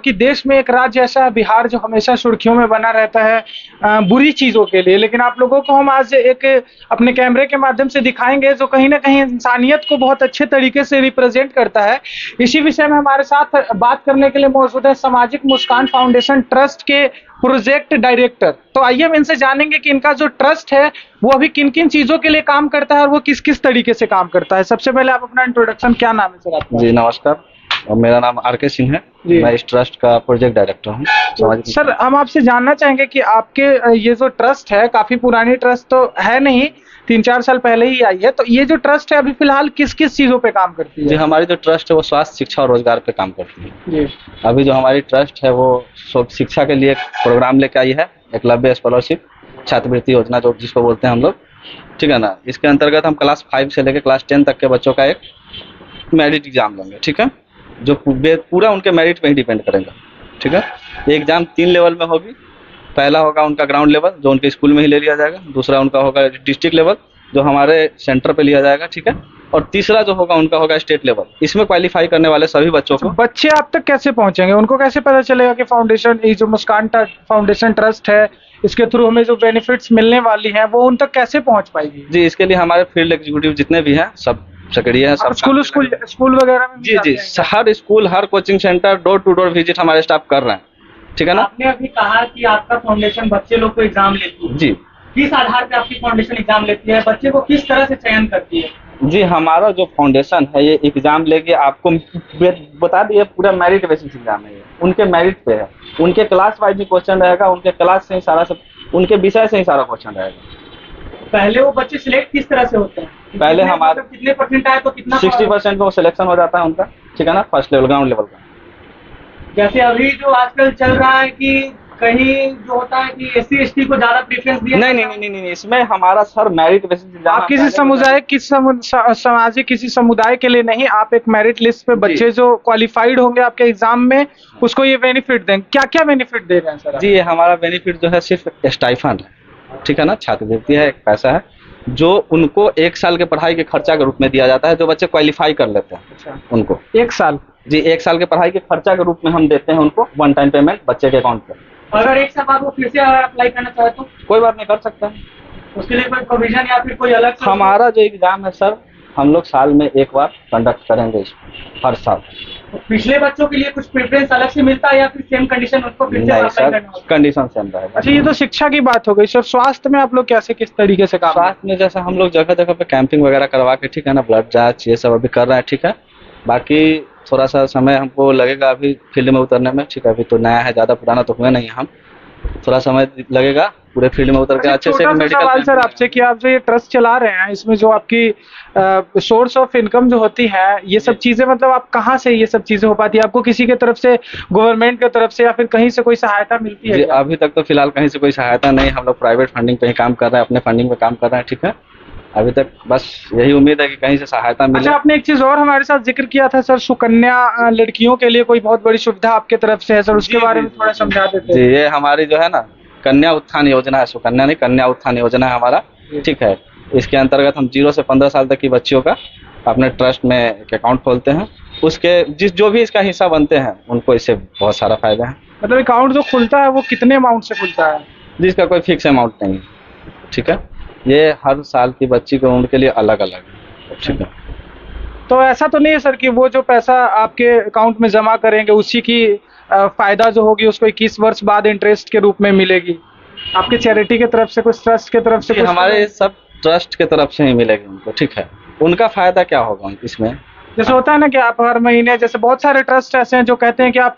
कि देश में एक राज्य ऐसा है बिहार जो हमेशा सुर्खियों में बना रहता है बुरी चीजों के लिए, लेकिन आप लोगों को हम आज एक अपने कैमरे के माध्यम से दिखाएंगे जो कहीं ना कहीं इंसानियत को बहुत अच्छे तरीके से रिप्रेजेंट करता है। इसी विषय में हमारे साथ बात करने के लिए मौजूद है सामाजिक मुस्कान फाउंडेशन ट्रस्ट के प्रोजेक्ट डायरेक्टर। तो आइए हम इनसे जानेंगे कि इनका जो ट्रस्ट है वो अभी किन किन चीजों के लिए काम करता है और वो किस किस तरीके से काम करता है। सबसे पहले आप अपना इंट्रोडक्शन, क्या नाम है सर आपका? जी नमस्कार, मेरा नाम आर.के. सिंह है। मैं इस ट्रस्ट का प्रोजेक्ट डायरेक्टर हूँ। सर हम आपसे जानना चाहेंगे कि आपके ये जो ट्रस्ट है, काफी पुरानी ट्रस्ट तो है नहीं, 3-4 साल पहले ही आई है, तो ये जो ट्रस्ट है अभी फिलहाल किस किस चीजों पे काम करती है? जी हमारी जो ट्रस्ट है वो स्वास्थ्य, शिक्षा और रोजगार पे काम करती है। जी अभी जो हमारी ट्रस्ट है वो शिक्षा के लिए एक प्रोग्राम लेके आई है, एकलव्य स्कॉलरशिप छात्रवृत्ति योजना जो जिसको बोलते हैं हम लोग, ठीक है ना। इसके अंतर्गत हम क्लास 5 से लेकर क्लास 10 तक के बच्चों का एक मेरिट एग्जाम लेंगे, ठीक है, जो पूरा उनके मेरिट पे ही डिपेंड करेगा, ठीक है। ये एग्जाम 3 लेवल में होगी। पहला होगा उनका ग्राउंड लेवल जो उनके स्कूल में ही ले लिया जाएगा, दूसरा उनका होगा डिस्ट्रिक्ट लेवल जो हमारे सेंटर पे लिया जाएगा, ठीक है, और तीसरा जो होगा उनका होगा स्टेट लेवल। इसमें क्वालिफाई करने वाले सभी बच्चों को बच्चे आप तक कैसे पहुंचेंगे? उनको कैसे पता चलेगा कि फाउंडेशन, ये जो मुस्कान फाउंडेशन ट्रस्ट है, इसके थ्रू हमें जो बेनिफिट्स मिलने वाली हैं वो उन तक कैसे पहुंच पाएगी? जी इसके लिए हमारे फील्ड एग्जीक्यूटिव जितने भी हैं सब सक्रिय है। सब स्कूल वगैरह में जी जी हर स्कूल, हर coaching centre, door to door visit हमारे स्टाफ कर रहे हैं, ठीक है ना। आपने अभी कहा कि आपका फाउंडेशन बच्चे लोग को एग्जाम लेती है, जी किस आधार पे आपकी फाउंडेशन एग्जाम लेती है, बच्चे को किस तरह से चयन करती है? जी हमारा जो फाउंडेशन है ये एग्जाम लेके आपको बता दिए, पूरा मेरिट बेसिस एग्जाम है, ये उनके मेरिट पे है, उनके क्लास वाइज भी क्वेश्चन रहेगा, उनके क्लास से ही सारा सब, उनके विषय से ही सारा क्वेश्चन रहेगा। पहले वो बच्चे सिलेक्ट किस तरह से होते हैं? पहले हमारे कितने परसेंट आए तो कितना 60% में सिलेक्शन हो जाता है उनका, ठीक है ना, फर्स्ट लेवल ग्राउंड लेवल का। जैसे अभी जो आजकल चल रहा है कि कहीं जो होता है कि SC/ST को ज्यादा प्रेफरेंस दिया। नहीं, इसमें हमारा सर मेरिट बेसिस। आप किसी समुदाय, सामाजिक किसी समुदाय के लिए नहीं, आप एक मेरिट लिस्ट पे बच्चे जो क्वालिफाइड होंगे आपके एग्जाम में उसको ये बेनिफिट देंगे। क्या क्या बेनिफिट दे रहे हैं सर? जी ये हमारा बेनिफिट जो है सिर्फ स्टाइफंड है, ठीक है ना, छात्रवृत्ति है, एक पैसा है जो उनको 1 साल के पढ़ाई के खर्चा के रूप में दिया जाता है, जो बच्चे क्वालिफाई कर लेते हैं। अच्छा। उनको 1 साल? जी 1 साल के पढ़ाई के खर्चा के रूप में हम देते हैं उनको, 1 टाइम पेमेंट बच्चे के अकाउंट पर। अगर 1 साल बाद वो फिर से अप्लाई करना चाहे तो कोई बात नहीं, कर सकता है। उसके लिए कोई प्रोविजन या फिर कोई अलग? हमारा जो एग्जाम है सर, हम लोग साल में 1 बार कंडक्ट करेंगे हर साल। तो पिछले बच्चों के लिए कुछ प्रेफरेंस अलग से मिलता है या फिर सेम कंडीशन उनको फिर से अप्लाई करना होगा? कंडीशन सेम रहेगा। अच्छा, ये तो शिक्षा की बात हो गई सर। स्वास्थ्य में आप लोग कैसे, किस तरीके से काम? स्वास्थ्य में जैसे हम लोग जगह जगह पे कैंपिंग वगैरह करवा के, ठीक है ना, ब्लड जांच ये सब अभी कर रहे हैं, ठीक है। बाकी थोड़ा सा समय हमको लगेगा अभी फील्ड में उतरने में, ठीक है, अभी तो नया है, ज्यादा पुराना तो हुए नहीं, हम थोड़ा समय लगेगा पूरे फील्ड में उतर के अच्छे से मेडिकल। सवाल सर आपसे कि आप जो ये ट्रस्ट चला रहे हैं, इसमें जो आपकी सोर्स ऑफ इनकम जो होती है, ये सब चीजें मतलब आप कहाँ से ये सब चीजें हो पाती है? आपको किसी के तरफ से, गवर्नमेंट की तरफ से या फिर कहीं से कोई सहायता मिलती है? अभी तक तो फिलहाल कहीं से कोई सहायता नहीं, हम लोग प्राइवेट फंडिंग पे ही काम कर रहे हैं, अपने फंडिंग पे काम कर रहे हैं, ठीक है। अभी तक बस यही उम्मीद है कि कहीं से सहायता मिले। अच्छा, आपने एक चीज और हमारे साथ जिक्र किया था सर, सुकन्या लड़कियों के लिए कोई बहुत बड़ी सुविधा आपके तरफ से है सर, उसके बारे में थोड़ा समझा देते हैं। जी ये हमारी जो है ना कन्या उत्थान योजना है, सुकन्या नहीं, कन्या उत्थान योजना है हमारा, ठीक है। इसके अंतर्गत हम 0 से 15 साल तक की बच्चियों का अपने ट्रस्ट में एक अकाउंट खोलते हैं, उसके जो भी इसका हिस्सा बनते हैं उनको इससे बहुत सारा फायदा है। मतलब अकाउंट जो खुलता है वो कितने अमाउंट से खुलता है? जिसका कोई फिक्स अमाउंट नहीं, ठीक है, ये हर साल की बच्ची को उनके लिए अलग अलग है, ठीक है। तो ऐसा तो नहीं है सर कि वो जो पैसा आपके अकाउंट में जमा करेंगे उसी की फायदा जो होगी उसको 21 वर्ष बाद इंटरेस्ट के रूप में मिलेगी? आपकी चैरिटी की तरफ से, कुछ ट्रस्ट की तरफ से? हमारे सब ट्रस्ट की तरफ से ही मिलेगी उनको, ठीक है। उनका फायदा क्या होगा इसमें? जैसे होता है ना कि आप हर महीने, जैसे बहुत सारे ट्रस्ट ऐसे हैं जो कहते हैं कि आप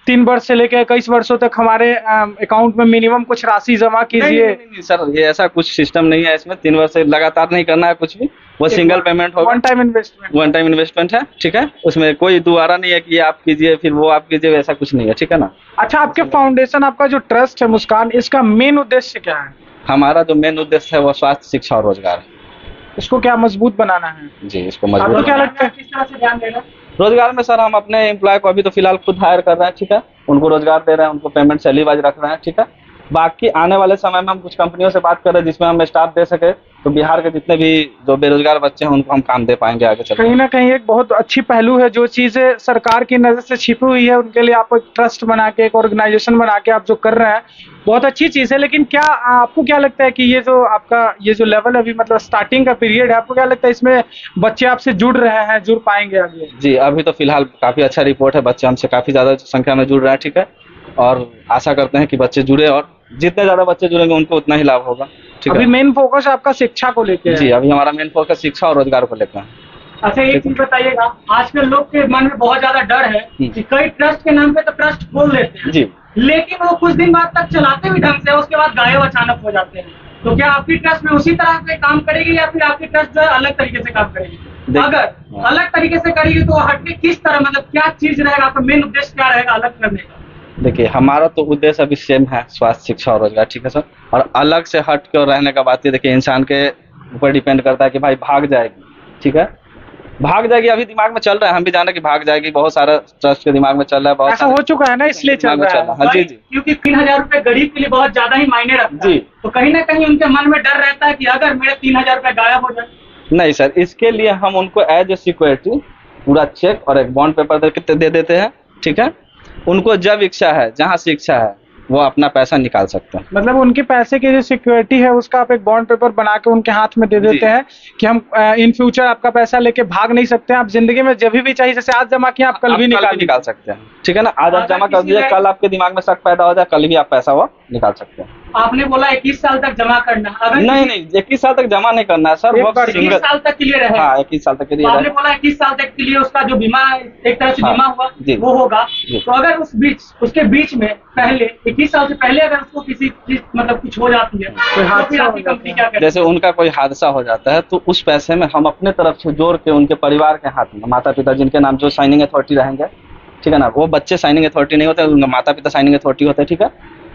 3 वर्ष से लेकर 21 वर्षों तक हमारे अकाउंट में मिनिमम कुछ राशि जमा कीजिए। नहीं सर, ये ऐसा कुछ सिस्टम नहीं है इसमें। 3 वर्ष से लगातार नहीं करना है कुछ भी, वो सिंगल पेमेंट होगा, वन टाइम इन्वेस्टमेंट है, ठीक है। उसमें कोई दोबारा नहीं है कि ये आप कीजिए फिर वो आप कीजिए, ऐसा कुछ नहीं है, ठीक है ना। अच्छा, आपके फाउंडेशन, आपका जो ट्रस्ट है मुस्कान, इसका मेन उद्देश्य क्या है? हमारा जो मेन उद्देश्य है वो स्वास्थ्य, शिक्षा और रोजगार है। इसको क्या मजबूत बनाना है? जी इसको मजबूत। आपको क्या लगता है किस तरह से ध्यान देना? रोजगार में सर हम अपने एम्प्लॉय को अभी तो फिलहाल खुद हायर कर रहे हैं, ठीक है, उनको रोजगार दे रहे हैं, उनको पेमेंट सैलरी वाइज रख रहे हैं, ठीक है। बाकी आने वाले समय में हम कुछ कंपनियों से बात कर रहे हैं जिसमें हम स्टाफ दे सके, तो बिहार के जितने भी जो बेरोजगार बच्चे हैं उनको हम काम दे पाएंगे आगे चल कहीं ना कहीं एक बहुत अच्छी पहलू है, जो चीजें सरकार की नजर से छिपी हुई है उनके लिए आप एक ट्रस्ट बना के, एक ऑर्गेनाइजेशन बना के आप जो कर रहे हैं, बहुत अच्छी चीज है। लेकिन क्या आपको क्या लगता है कि ये जो आपका ये जो लेवल अभी मतलब स्टार्टिंग का पीरियड है, आपको क्या लगता है इसमें बच्चे आपसे जुड़ रहे हैं, जुड़ पाएंगे आगे? जी, अभी तो फिलहाल काफी अच्छा रिपोर्ट है, बच्चे हमसे काफी ज्यादा संख्या में जुड़ रहे हैं, ठीक है, और आशा करते हैं कि बच्चे जुड़े और जितने ज्यादा बच्चे जुड़ेंगे उनको उतना ही लाभ होगा, ठीक अभी है। मेन फोकस आपका शिक्षा को लेके है। जी, अभी हमारा मेन फोकस शिक्षा और रोजगार को लेकर है। अच्छा, एक चीज बताइएगा, आजकल लोग के मन में बहुत ज्यादा डर है कि कई ट्रस्ट के नाम पे तो ट्रस्ट खोल देते हैं, जी, लेकिन वो कुछ दिन बाद तक चलाते भी ढंग से, उसके बाद गायब अचानक हो जाते हैं। तो क्या आपकी ट्रस्ट में उसी तरह से काम करेगी या फिर आपकी ट्रस्ट जो है अलग तरीके से काम करेगी? अगर अलग तरीके से करेगी तो हटके किस तरह, मतलब क्या चीज रहेगा, आपका मेन उद्देश्य क्या रहेगा अलग करने का? देखिए, हमारा तो उद्देश्य अभी सेम है, स्वास्थ्य, शिक्षा और रोजगार, ठीक है सर। और अलग से हट के रहने का बात ये, देखिए इंसान के ऊपर डिपेंड करता है कि भाई भाग जाएगी, ठीक है, भाग जाएगी, अभी दिमाग में चल रहा है, हम भी जाने कि भाग जाएगी, बहुत सारा ट्रस्ट के दिमाग में चल रहा है, बहुत ऐसा हो चुका है ना, इसलिए चल दिमाग में रहा है। हाँ जी जी क्योंकि 3,000 रुपए गरीब के लिए बहुत ज्यादा ही मायने रखता है, जी। तो कहीं ना कहीं उनके मन में डर रहता है कि अगर मेरे 3,000 रुपए गायब हो जाए। नहीं सर, इसके लिए हम उनको एज ए सिक्योरिटी पूरा चेक और एक बॉन्ड पेपर दे देते हैं, ठीक है। उनको जब इच्छा है, जहाँ से इच्छा है, वो अपना पैसा निकाल सकते हैं। मतलब उनके पैसे की जो सिक्योरिटी है उसका आप एक बॉन्ड पेपर बना के उनके हाथ में दे देते हैं कि हम इन फ्यूचर आपका पैसा लेके भाग नहीं सकते हैं, आप जिंदगी में जब भी चाहिए, जैसे आज जमा किया आप कल भी निकाल सकते हैं, ठीक है ना। आज आप जमा कर दीजिए, कल आपके दिमाग में शक पैदा हो जाए, कल भी आप पैसा वो निकाल सकते हैं। आपने बोला 21 साल तक जमा करना, अगर नहीं 21 साल तक जमा नहीं करना है सर, वो 21 साल तक के लिए रहे। हाँ, 21 साल तक के लिए तो आपने बोला 21 साल तक के लिए उसका जो बीमा, एक तरह से हाँ, बीमा हुआ जी, वो होगा। जी। तो अगर उसके बीच में पहले 21 साल से पहले अगर उसको किसी चीज मतलब कुछ हो जाती है तो फिर आपकी कंपनी क्या करेगी? जैसे उनका कोई हादसा हो जाता है तो उस पैसे में हम अपने तरफ से जोड़ के उनके परिवार के हाथ में, माता पिता जिनके नाम जो साइनिंग अथॉरिटी रहेंगे, ठीक है ना, वो बच्चे साइनिंग अथॉरिटी नहीं होते, उनका माता पिता साइनिंग अथॉरिटी होते हैं, ठीक है,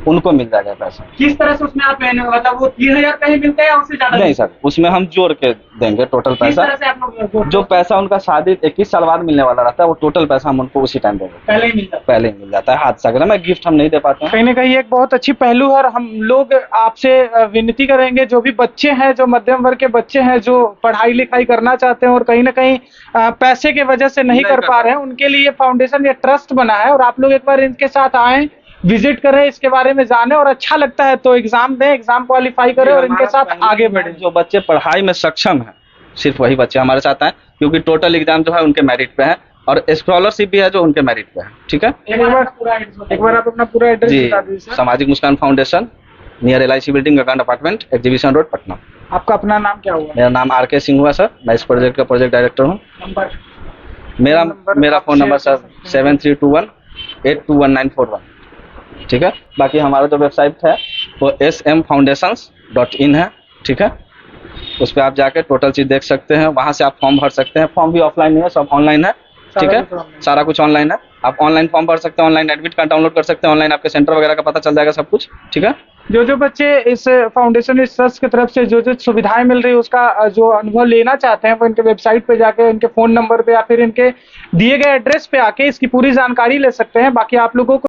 उनको मिल जाएगा पैसा। किस तरह से उसमें आप मतलब वो 3,000 रुपए ही मिलते हैं या उससे ज्यादा? नहीं सर, उसमें हम जोड़ के देंगे टोटल किस पैसा। तरह से आप लोग जो पैसा उनका शादी 21 साल बाद मिलने वाला रहता है, वो टोटल पैसा हम उनको उसी टाइम देंगे, पहले ही मिलता है? पहले ही मिल जाता है। हादसा अगर मैं गिफ्ट हम नहीं दे पाते हैं। कहीं ना कहीं एक बहुत अच्छी पहलू है, और हम लोग आपसे विनती करेंगे, जो भी बच्चे हैं, जो मध्यम वर्ग के बच्चे हैं, जो पढ़ाई लिखाई करना चाहते हैं और कहीं ना कहीं पैसे के वजह से नहीं कर पा रहे हैं, उनके लिए फाउंडेशन या ट्रस्ट बना है, और आप लोग एक बार इनके साथ आए, विजिट करें, इसके बारे में जाने, और अच्छा लगता है तो एग्जाम दें, एग्जाम क्वालिफाई करें और इनके साथ आगे बढ़े। जो बच्चे पढ़ाई में सक्षम है, सिर्फ वही बच्चे हमारे साथ आए, क्योंकि टोटल एग्जाम जो है उनके मेरिट पे है और स्कॉलरशिप भी है जो उनके मेरिट पे है, ठीक है। एक बार आप अपना पूरा एड्रेस जी, बता दीजिए। सामाजिक मुस्कान फाउंडेशन, नियर LIC बिल्डिंग, गगन अपार्टमेंट, एग्जीबिशन रोड, पटना। आपका अपना नाम क्या हुआ? मेरा नाम RK सिंह हुआ सर, मैं इस प्रोजेक्ट का प्रोजेक्ट डायरेक्टर हूँ। मेरा फोन नंबर सर 7321821941, ठीक है। बाकी हमारा जो वेबसाइट है वो smfoundations.in है, ठीक है। उस पर आप जाके टोटल चीज देख सकते हैं, वहां से आप फॉर्म भर सकते हैं। फॉर्म भी ऑफलाइन नहीं है, सब ऑनलाइन है, ठीक है, सारा कुछ ऑनलाइन है। आप ऑनलाइन फॉर्म भर सकते हैं, ऑनलाइन एडमिट कार्ड डाउनलोड कर सकते हैं, ऑनलाइन आपके सेंटर वगैरह का पता चल जाएगा, सब कुछ, ठीक है। जो बच्चे इस फाउंडेशन, इस ट्रस्ट की तरफ से जो सुविधाएं मिल रही है उसका जो अनुभव लेना चाहते हैं, वो इनके वेबसाइट पे जाके, इनके फोन नंबर पे या फिर इनके दिए गए एड्रेस पे आके इसकी पूरी जानकारी ले सकते हैं। बाकी आप लोगों को